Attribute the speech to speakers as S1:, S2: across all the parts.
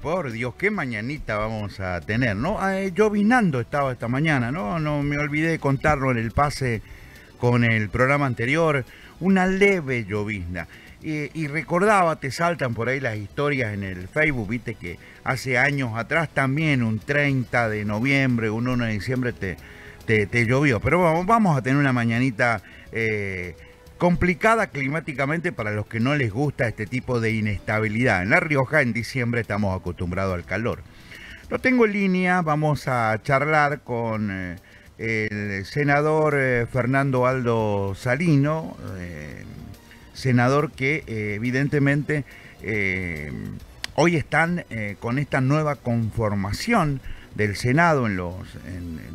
S1: por Dios, qué mañanita vamos a tener, ¿no? Llovinando estaba esta mañana, ¿no? No me olvidé de contarlo en el pase con el programa anterior, una leve llovizna. Y recordaba, te saltan por ahí las historias en el Facebook, viste que hace años atrás también, un 30 de noviembre, un 1 de diciembre te llovió. Pero vamos a tener una mañanita complicada climáticamente para los que no les gusta este tipo de inestabilidad. En La Rioja en diciembre estamos acostumbrados al calor. Lo tengo en línea, vamos a charlar con el senador Fernando Aldo Salino, senador que evidentemente hoy están con esta nueva conformación del Senado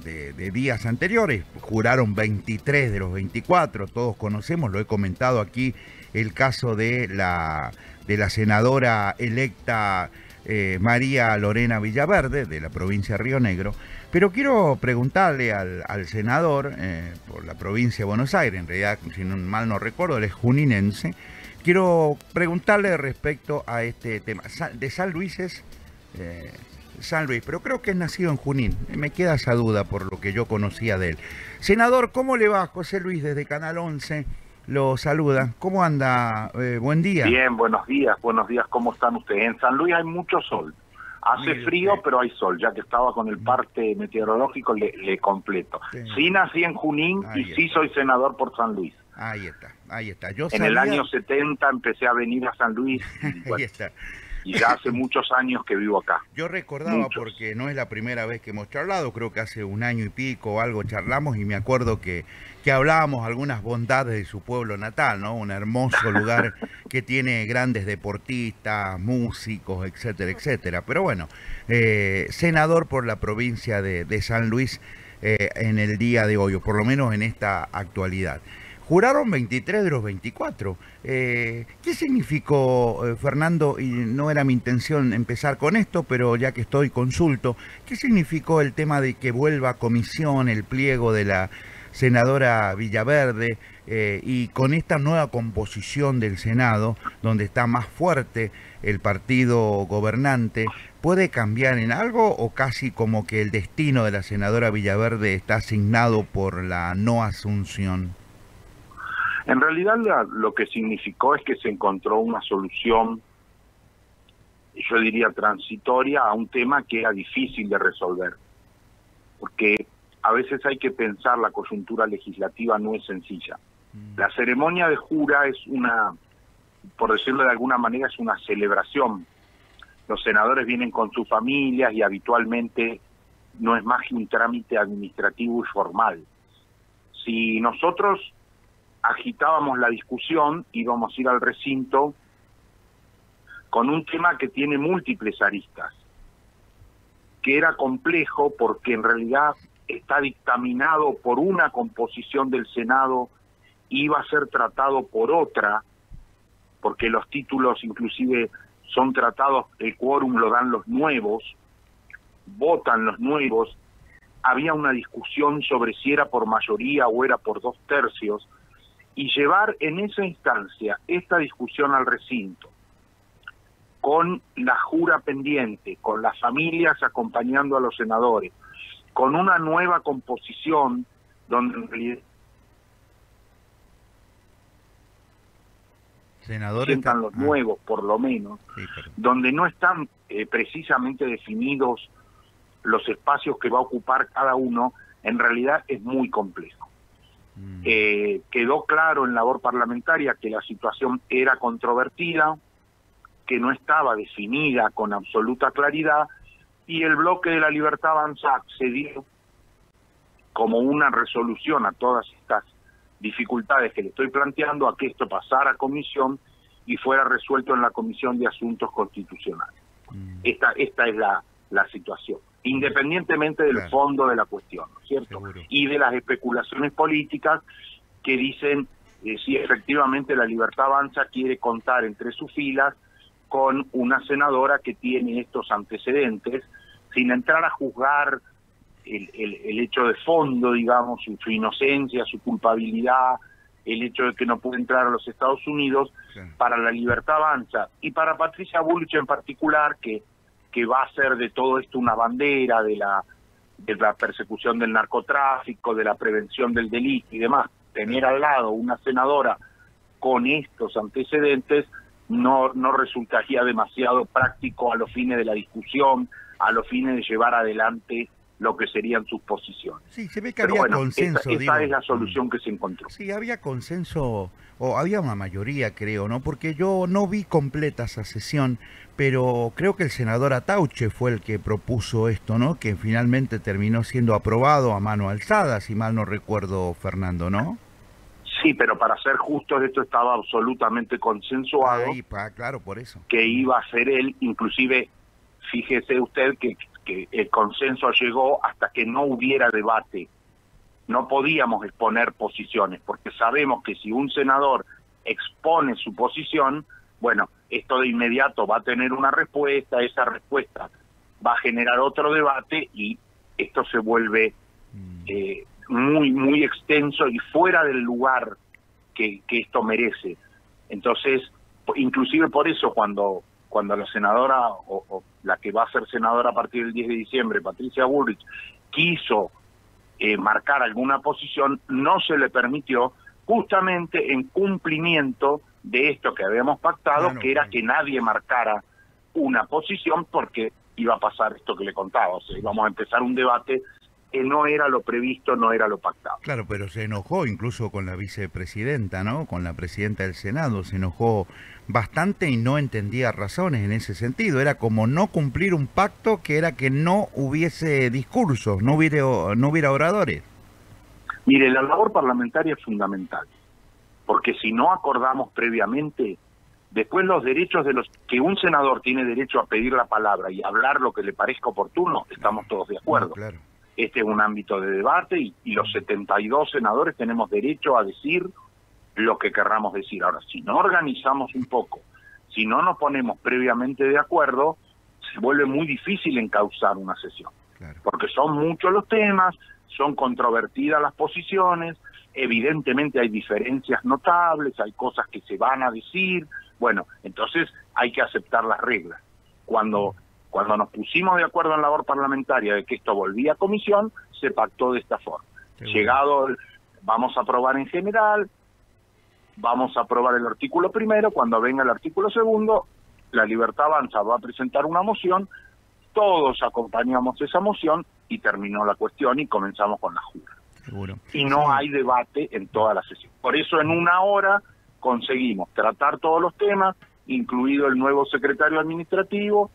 S1: de días anteriores. Juraron 23 de los 24, todos conocemos, lo he comentado aquí, el caso de la senadora electa María Lorena Villaverde, de la provincia de Río Negro. Pero quiero preguntarle al senador por la provincia de Buenos Aires, en realidad, si mal no recuerdo, él es juninense. Quiero preguntarle respecto a este tema. De San Luis es San Luis, pero creo que es nacido en Junín. Me queda esa duda por lo que yo conocía de él. Senador, ¿cómo le va? José Luis desde Canal 11 lo saluda. ¿Cómo anda? Buen día.
S2: Bien, buenos días, ¿cómo están ustedes? En San Luis hay mucho sol. Hace frío, pero hay sol, ya que estaba con el parte meteorológico, le completo. Sí nací en Junín y sí soy senador por San Luis.
S1: Ahí está.
S2: En el año 70 empecé a venir a San Luis y, bueno,
S1: ahí está.
S2: Y ya hace muchos años que vivo acá.
S1: Yo recordaba, porque no es la primera vez que hemos charlado, creo que hace un año y pico o algo charlamos, y me acuerdo que hablábamos algunas bondades de su pueblo natal, ¿no? Un hermoso lugar que tiene grandes deportistas, músicos, etcétera, etcétera. Pero bueno, senador por la provincia de San Luis en el día de hoy, o por lo menos en esta actualidad. Juraron 23 de los 24. ¿Qué significó, Fernando? Y no era mi intención empezar con esto, pero ya que estoy, consulto. ¿Qué significó el tema de que vuelva a comisión el pliego de la senadora Villaverde y con esta nueva composición del Senado, donde está más fuerte el partido gobernante, puede cambiar en algo o casi como que el destino de la senadora Villaverde está asignado por la no asunción?
S2: En realidad lo que significó es que se encontró una solución, yo diría transitoria, a un tema que era difícil de resolver. Porque a veces hay que pensar, la coyuntura legislativa no es sencilla. La ceremonia de jura es una, por decirlo de alguna manera, es una celebración. Los senadores vienen con sus familias y habitualmente no es más que un trámite administrativo y formal. Si nosotros agitábamos la discusión, íbamos a ir al recinto con un tema que tiene múltiples aristas, que era complejo porque en realidad está dictaminado por una composición del Senado, iba a ser tratado por otra, porque los títulos inclusive son tratados, el quórum lo dan los nuevos, votan los nuevos, había una discusión sobre si era por mayoría o era por 2/3, y llevar en esa instancia esta discusión al recinto, con la jura pendiente, con las familias acompañando a los senadores, con una nueva composición donde en realidad sientan los nuevos, por lo menos, sí, donde no están precisamente definidos los espacios que va a ocupar cada uno, en realidad es muy complejo. Quedó claro en labor parlamentaria que la situación era controvertida, que no estaba definida con absoluta claridad, y el bloque de la Libertad Avanza accedió como una resolución a todas estas dificultades que le estoy planteando, a que esto pasara a comisión y fuera resuelto en la Comisión de Asuntos Constitucionales. Esta es la situación, independientemente del fondo de la cuestión, ¿no es cierto?
S1: Seguro.
S2: Y de las especulaciones políticas que dicen si efectivamente la Libertad Avanza quiere contar entre sus filas con una senadora que tiene estos antecedentes, sin entrar a juzgar el hecho de fondo, digamos, su inocencia, su culpabilidad, el hecho de que no puede entrar a los Estados Unidos. Sí. Para la Libertad Avanza y para Patricia Bullrich en particular, que que va a hacer de todo esto una bandera de la persecución del narcotráfico, de la prevención del delito y demás. Tener al lado una senadora con estos antecedentes no resultaría demasiado práctico a los fines de la discusión, a los fines de llevar adelante lo que serían sus posiciones.
S1: Sí, se ve que
S2: Pero
S1: había
S2: bueno,
S1: consenso.
S2: esa es la solución que se encontró.
S1: Sí, había consenso, o había una mayoría, creo, ¿no? Porque yo no vi completa esa sesión, pero creo que el senador Atauche fue el que propuso esto, ¿no? Que finalmente terminó siendo aprobado a mano alzada, si mal no recuerdo, Fernando, ¿no?
S2: Sí, pero para ser justos, esto estaba absolutamente consensuado.
S1: Ahí, claro, por eso.
S2: Que iba a ser él, inclusive, fíjese usted que el consenso llegó hasta que no hubiera debate. No podíamos exponer posiciones, porque sabemos que si un senador expone su posición, bueno, esto de inmediato va a tener una respuesta, esa respuesta va a generar otro debate y esto se vuelve muy extenso y fuera del lugar que esto merece. Entonces, inclusive por eso cuando la senadora o la que va a ser senadora a partir del 10 de diciembre, Patricia Bullrich, quiso marcar alguna posición, no se le permitió, justamente en cumplimiento de esto que habíamos pactado, claro, que era que nadie marcara una posición porque iba a pasar esto que le contaba, o sea, íbamos a empezar un debate que no era lo previsto, no era lo pactado.
S1: Claro, pero se enojó incluso con la vicepresidenta, ¿no? Con la presidenta del Senado, se enojó bastante y no entendía razones en ese sentido. Era como no cumplir un pacto que era que no hubiese discursos, no hubiera oradores.
S2: Mire, la labor parlamentaria es fundamental, porque si no acordamos previamente, después los derechos de los que un senador tiene derecho a pedir la palabra y hablar lo que le parezca oportuno, estamos todos de acuerdo.
S1: No, claro.
S2: Este es un ámbito de debate y los 72 senadores tenemos derecho a decir lo que querramos decir. Ahora, si no organizamos un poco, si no nos ponemos previamente de acuerdo, se vuelve muy difícil encauzar una sesión. Claro. Porque son muchos los temas, son controvertidas las posiciones, evidentemente hay diferencias notables, hay cosas que se van a decir, bueno, entonces hay que aceptar las reglas. Cuando nos pusimos de acuerdo en labor parlamentaria de que esto volvía a comisión, se pactó de esta forma. Sí, llegado, vamos a aprobar en general, vamos a aprobar el artículo primero, cuando venga el artículo segundo, La Libertad Avanza va a presentar una moción, todos acompañamos esa moción y terminó la cuestión y comenzamos con la jura.
S1: Seguro.
S2: Y no hay debate en toda la sesión. Por eso en una hora conseguimos tratar todos los temas, incluido el nuevo secretario administrativo,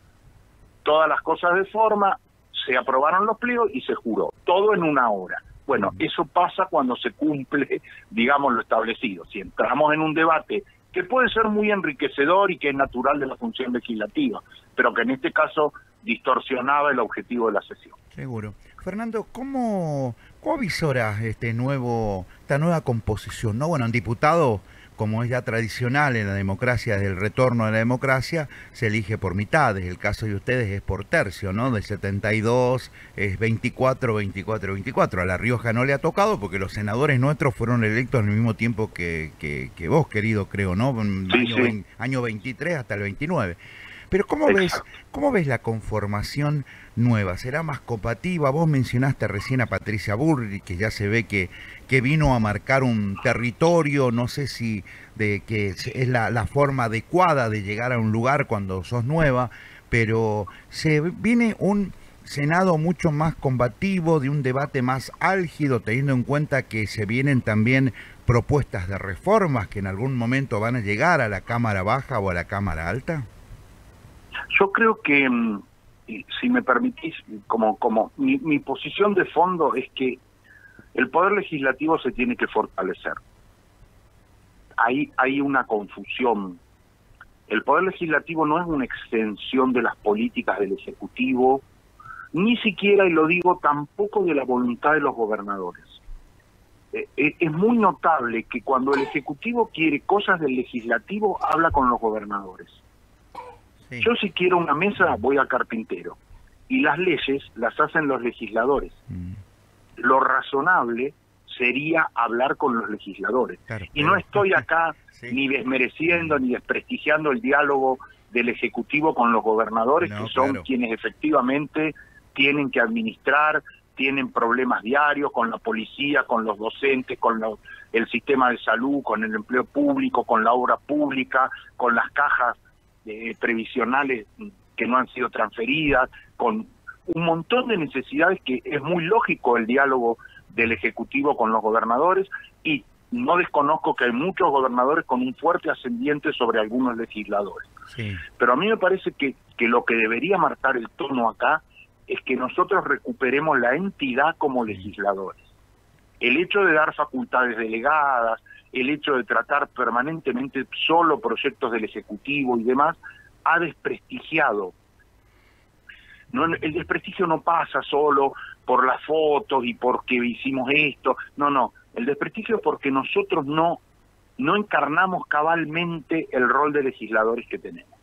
S2: todas las cosas de forma, se aprobaron los pliegos y se juró. Todo en una hora. Bueno, eso pasa cuando se cumple, digamos, lo establecido. Si entramos en un debate que puede ser muy enriquecedor y que es natural de la función legislativa, pero que en este caso distorsionaba el objetivo de la sesión.
S1: Seguro. Fernando, ¿cómo avisoras esta nueva composición? ¿No? Bueno, un diputado, como es ya tradicional en la democracia, desde el retorno de la democracia, se elige por mitades. El caso de ustedes es por tercio, ¿no? Del 72 es 24, 24, 24. A La Rioja no le ha tocado porque los senadores nuestros fueron electos al mismo tiempo que vos, querido, creo, ¿no?
S2: Sí.
S1: Año 23 hasta el 29. Pero ¿cómo ves la conformación nueva? ¿Será más compatible? Vos mencionaste recién a Patricia Bullrich, que ya se ve que vino a marcar un territorio, no sé si que es la forma adecuada de llegar a un lugar cuando sos nueva, pero se viene un Senado mucho más combativo, de un debate más álgido, teniendo en cuenta que se vienen también propuestas de reformas que en algún momento van a llegar a la Cámara Baja o a la Cámara Alta.
S2: Yo creo que, si me permitís, como mi posición de fondo es que el Poder Legislativo se tiene que fortalecer. Hay una confusión. El Poder Legislativo no es una extensión de las políticas del Ejecutivo, ni siquiera, y lo digo, tampoco de la voluntad de los gobernadores. Es muy notable que cuando el Ejecutivo quiere cosas del Legislativo, habla con los gobernadores. Sí. Yo si quiero una mesa, voy al carpintero. Y las leyes las hacen los legisladores. Lo razonable sería hablar con los legisladores. Claro, y no estoy acá ni desmereciendo ni desprestigiando el diálogo del Ejecutivo con los gobernadores,
S1: No,
S2: que son
S1: claro,
S2: quienes efectivamente tienen que administrar, tienen problemas diarios con la policía, con los docentes, con el sistema de salud, con el empleo público, con la obra pública, con las cajas previsionales que no han sido transferidas, con un montón de necesidades que es muy lógico el diálogo del Ejecutivo con los gobernadores, y no desconozco que hay muchos gobernadores con un fuerte ascendiente sobre algunos legisladores.
S1: sí.
S2: Pero a mí me parece que lo que debería marcar el tono acá es que nosotros recuperemos la entidad como legisladores. El hecho de dar facultades delegadas, el hecho de tratar permanentemente solo proyectos del Ejecutivo y demás, ha desprestigiado. No, el desprestigio no pasa solo por las fotos y porque hicimos esto, no, el desprestigio es porque nosotros no encarnamos cabalmente el rol de legisladores que tenemos.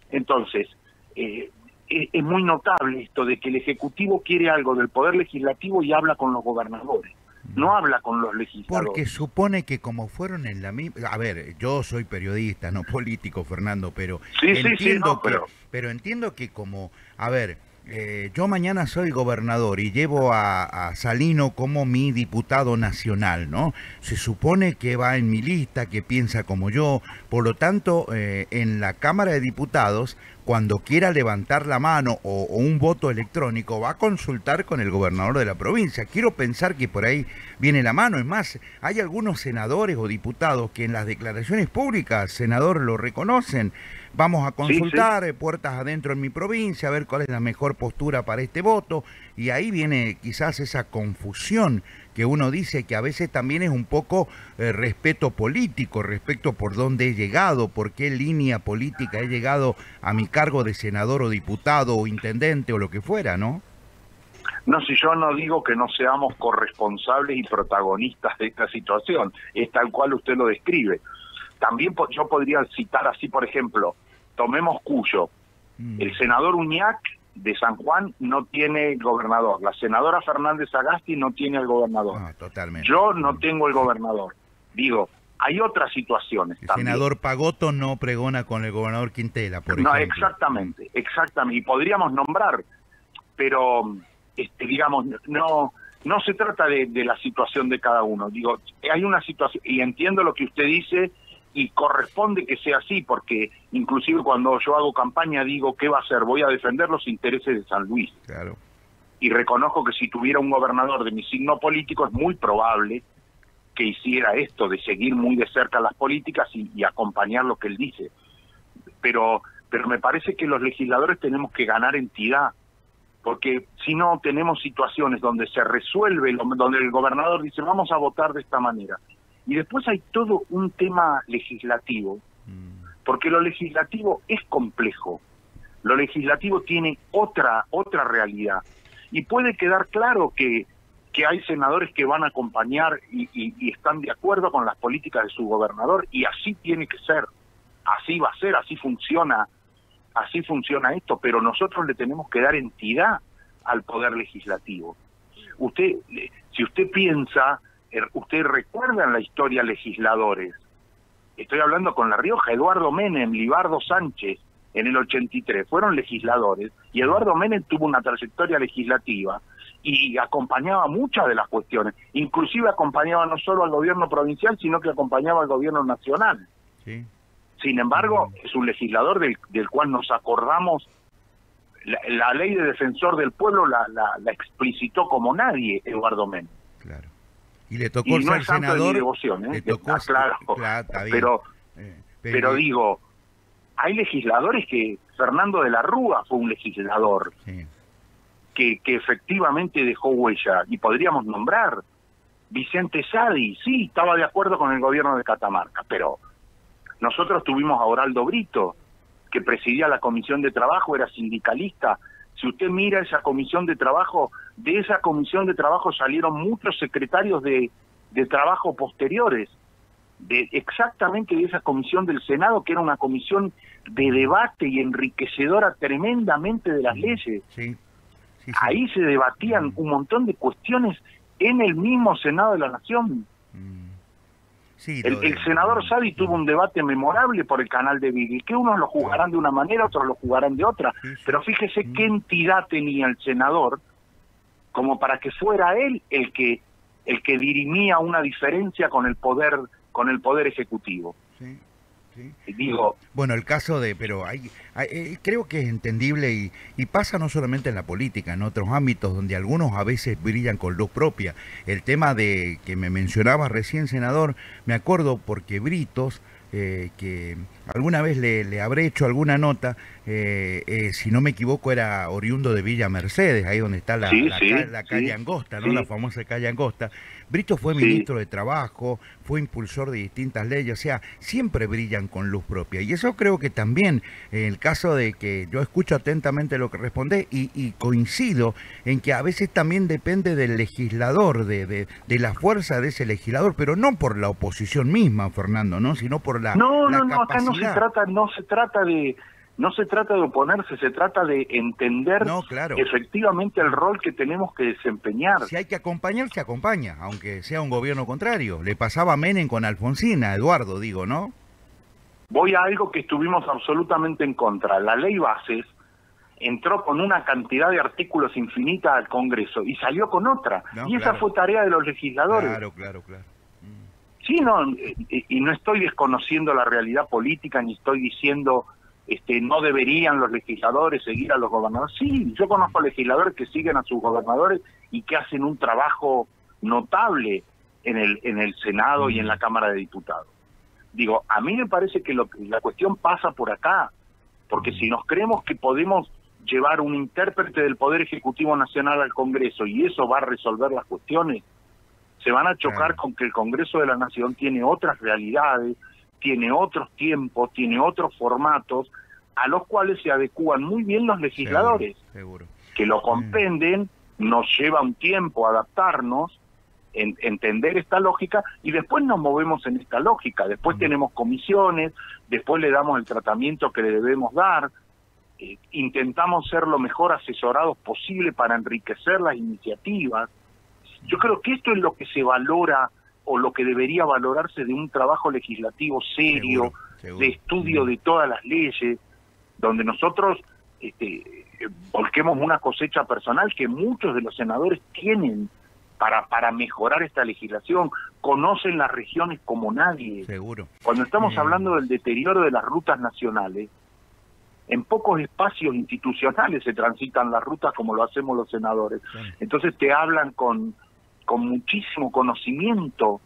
S2: Entonces, es muy notable esto de que el Ejecutivo quiere algo del Poder Legislativo y habla con los gobernadores, no habla con los legisladores.
S1: Porque supone que como fueron en la misma... A ver, yo soy periodista, no político, Fernando, pero entiendo pero entiendo que como... A ver, yo mañana soy gobernador y llevo a Salino como mi diputado nacional, ¿no? Se supone que va en mi lista, que piensa como yo, por lo tanto, en la Cámara de Diputados, cuando quiera levantar la mano o un voto electrónico, va a consultar con el gobernador de la provincia. Quiero pensar que por ahí viene la mano. Es más, hay algunos senadores o diputados que en las declaraciones públicas, senador, lo reconocen. Vamos a consultar puertas adentro en mi provincia, a ver cuál es la mejor postura para este voto. Y ahí viene quizás esa confusión que uno dice que a veces también es un poco respeto político, respeto por dónde he llegado, por qué línea política he llegado a mi cargo de senador o diputado o intendente o lo que fuera, ¿no?
S2: No, si yo no digo que no seamos corresponsables y protagonistas de esta situación, es tal cual usted lo describe. También yo podría citar así, por ejemplo, tomemos Cuyo. El senador Uñac de San Juan no tiene gobernador. La senadora Fernández Sagasti no tiene el gobernador.
S1: Totalmente.
S2: Yo no tengo el gobernador. Digo, hay otras situaciones
S1: el
S2: también.
S1: Senador Pagotto no pregona con el gobernador Quintela, por ejemplo.
S2: No, exactamente. Y podríamos nombrar, pero digamos, no se trata de la situación de cada uno. Digo, hay una situación, y entiendo lo que usted dice, y corresponde que sea así, porque inclusive cuando yo hago campaña digo, ¿qué va a hacer? Voy a defender los intereses de San Luis.
S1: Claro.
S2: Y reconozco que si tuviera un gobernador de mi signo político es muy probable que hiciera esto, de seguir muy de cerca las políticas y acompañar lo que él dice. Pero me parece que los legisladores tenemos que ganar entidad, porque si no tenemos situaciones donde se resuelve, donde el gobernador dice, vamos a votar de esta manera. Y después hay todo un tema legislativo, porque lo legislativo es complejo. Lo legislativo tiene otra realidad. Y puede quedar claro que hay senadores que van a acompañar y están de acuerdo con las políticas de su gobernador, y así tiene que ser. Así va a ser, así funciona esto, pero nosotros le tenemos que dar entidad al poder legislativo. Si usted piensa... Usted recuerda en la historia legisladores, estoy hablando con La Rioja, Eduardo Menem, Libardo Sánchez, en el 83, fueron legisladores, y Eduardo Menem tuvo una trayectoria legislativa y acompañaba muchas de las cuestiones, inclusive acompañaba no solo al gobierno provincial, sino que acompañaba al gobierno nacional.
S1: Sí.
S2: Sin embargo, es un legislador del cual nos acordamos. La ley de defensor del pueblo la explicitó como nadie Eduardo Menem.
S1: Claro. Y le tocó
S2: y no
S1: ser
S2: es santo
S1: senador.
S2: de mi devoción, ¿eh?
S1: Le tocó,
S2: claro,
S1: está bien.
S2: Pero digo, hay legisladores que... Fernando de la Rúa fue un legislador que efectivamente dejó huella, y podríamos nombrar Vicente Sadi, sí, estaba de acuerdo con el gobierno de Catamarca, pero nosotros tuvimos a Oraldo Brito, que presidía la Comisión de Trabajo, era sindicalista. Si usted mira esa comisión de trabajo, de esa comisión de trabajo salieron muchos secretarios de trabajo posteriores, exactamente de esa comisión del Senado, que era una comisión de debate y enriquecedora tremendamente de las leyes.
S1: Sí.
S2: Ahí se debatían un montón de cuestiones en el mismo Senado de la Nación.
S1: Sí,
S2: El senador Sadi tuvo un debate memorable por el canal de Beagle, que unos lo juzgarán de una manera, otros lo juzgarán de otra,
S1: sí, sí.
S2: pero fíjese qué entidad tenía el senador como para que fuera él el que dirimía una diferencia con el poder ejecutivo.
S1: Sí. Sí.
S2: Digo,
S1: bueno, el caso de, pero creo que es entendible y pasa no solamente en la política, en otros ámbitos donde algunos a veces brillan con luz propia. El tema de que me mencionaba recién, senador, me acuerdo porque Britos, que alguna vez le habré hecho alguna nota, si no me equivoco era oriundo de Villa Mercedes, ahí donde está la calle Angosta, ¿no?
S2: Sí.
S1: La famosa calle Angosta. Brito fue ministro de Trabajo, fue impulsor de distintas leyes, o sea, siempre brillan con luz propia. Y eso creo que también, en el caso de que yo escucho atentamente lo que responde y coincido en que a veces también depende del legislador, de la fuerza de ese legislador, pero no por la oposición misma, Fernando, ¿no? Sino por la capacidad.
S2: Acá no se trata de oponerse, se trata de entender efectivamente el rol que tenemos que desempeñar.
S1: Si hay que acompañar, se acompaña, aunque sea un gobierno contrario. Le pasaba a Menem con Alfonsín, a Eduardo, digo, ¿no?
S2: Voy a algo que estuvimos absolutamente en contra. La ley Bases entró con una cantidad de artículos infinita al Congreso y salió con otra. Esa fue tarea de los legisladores.
S1: Claro.
S2: Sí, no, y no estoy desconociendo la realidad política, ni estoy diciendo no deberían los legisladores seguir a los gobernadores. Sí, yo conozco legisladores que siguen a sus gobernadores y que hacen un trabajo notable en el Senado y en la Cámara de Diputados. Digo, a mí me parece que la cuestión pasa por acá, porque si nos creemos que podemos llevar un intérprete del Poder Ejecutivo Nacional al Congreso y eso va a resolver las cuestiones, se van a chocar con que el Congreso de la Nación tiene otras realidades, tiene otros tiempos, tiene otros formatos, a los cuales se adecúan muy bien los legisladores,
S1: seguro.
S2: Que lo comprenden, nos lleva un tiempo adaptarnos, entender esta lógica, y después nos movemos en esta lógica, después tenemos comisiones, después le damos el tratamiento que le debemos dar, intentamos ser lo mejor asesorados posible para enriquecer las iniciativas. Yo creo que esto es lo que se valora o lo que debería valorarse de un trabajo legislativo serio, seguro. De estudio de todas las leyes, donde nosotros volquemos una cosecha personal que muchos de los senadores tienen para mejorar esta legislación, conocen las regiones como nadie.
S1: Seguro.
S2: Cuando estamos hablando del deterioro de las rutas nacionales, en pocos espacios institucionales se transitan las rutas como lo hacemos los senadores. Entonces te hablan con muchísimo conocimiento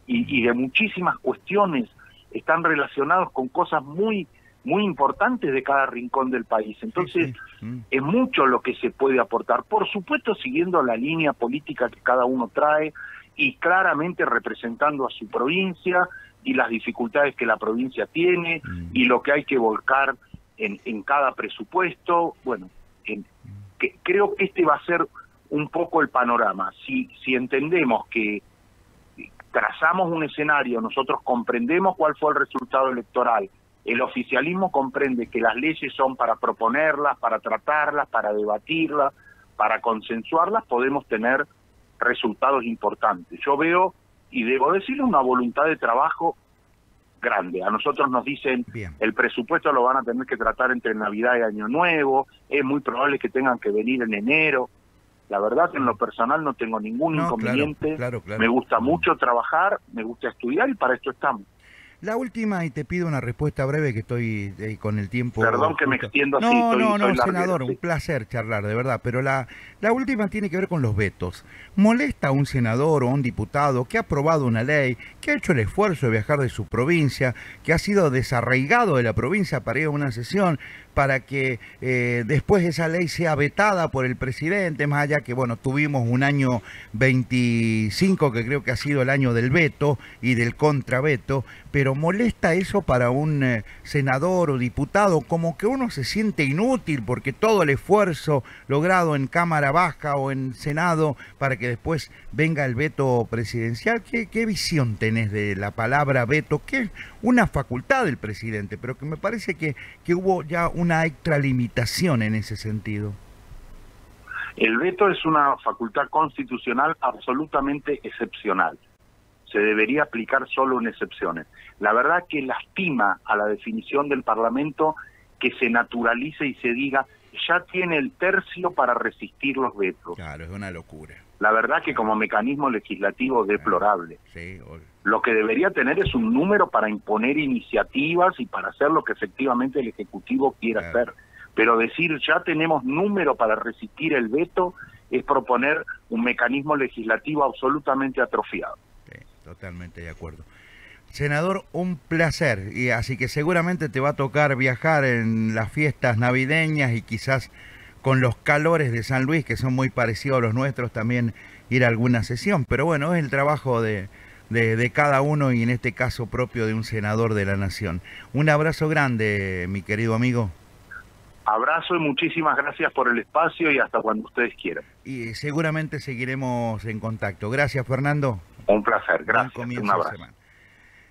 S2: y de muchísimas cuestiones, están relacionados con cosas muy importantes de cada rincón del país. Entonces, es mucho lo que se puede aportar, por supuesto siguiendo la línea política que cada uno trae y claramente representando a su provincia y las dificultades que la provincia tiene y lo que hay que volcar en cada presupuesto. Bueno, creo que este va a ser un poco el panorama. Si entendemos que trazamos un escenario, nosotros comprendemos cuál fue el resultado electoral, el oficialismo comprende que las leyes son para proponerlas, para tratarlas, para debatirlas, para consensuarlas, podemos tener resultados importantes. Yo veo, y debo decirlo, una voluntad de trabajo grande. A nosotros nos dicen, el presupuesto lo van a tener que tratar entre Navidad y Año Nuevo, es muy probable que tengan que venir en enero. La verdad que en lo personal no tengo ningún inconveniente,
S1: claro.
S2: Me gusta mucho trabajar, me gusta estudiar y para esto estamos.
S1: La última, y te pido una respuesta breve que estoy con el tiempo...
S2: Perdón que me extiendo así.
S1: No, senador, un placer charlar, de verdad, pero la última tiene que ver con los vetos. ¿Molesta a un senador o a un diputado que ha aprobado una ley, que ha hecho el esfuerzo de viajar de su provincia, que ha sido desarraigado de la provincia para ir a una sesión, para que después esa ley sea vetada por el presidente, más allá que, bueno, tuvimos un año 25 que creo que ha sido el año del veto y del contraveto, pero molesta eso para un senador o diputado, como que uno se siente inútil porque todo el esfuerzo logrado en Cámara Baja o en Senado para que después venga el veto presidencial. ¿Qué visión tenés de la palabra veto? Que es una facultad del presidente, pero que me parece que hubo ya una extralimitación en ese sentido. El veto es una facultad constitucional absolutamente excepcional.
S2: se debería aplicar solo en excepciones. La verdad que lastima a la definición del Parlamento que se naturalice y se diga, ya tiene el tercio para resistir los vetos.
S1: Claro, es una locura.
S2: La verdad que como mecanismo legislativo deplorable.
S1: Sí,
S2: lo que debería tener es un número para imponer iniciativas y para hacer lo que efectivamente el Ejecutivo quiera hacer. Pero decir ya tenemos número para resistir el veto es proponer un mecanismo legislativo absolutamente atrofiado.
S1: Sí, totalmente de acuerdo. Senador, un placer, y así que seguramente te va a tocar viajar en las fiestas navideñas y quizás con los calores de San Luis, que son muy parecidos a los nuestros, también ir a alguna sesión. Pero bueno, es el trabajo de cada uno y en este caso propio de un senador de la Nación. Un abrazo grande, mi querido amigo.
S2: Abrazo y muchísimas gracias por el espacio y hasta cuando ustedes quieran.
S1: Y seguramente seguiremos en contacto. Gracias, Fernando.
S2: Un placer, gracias.
S1: Buen comienzo
S2: Un abrazo.
S1: de semana.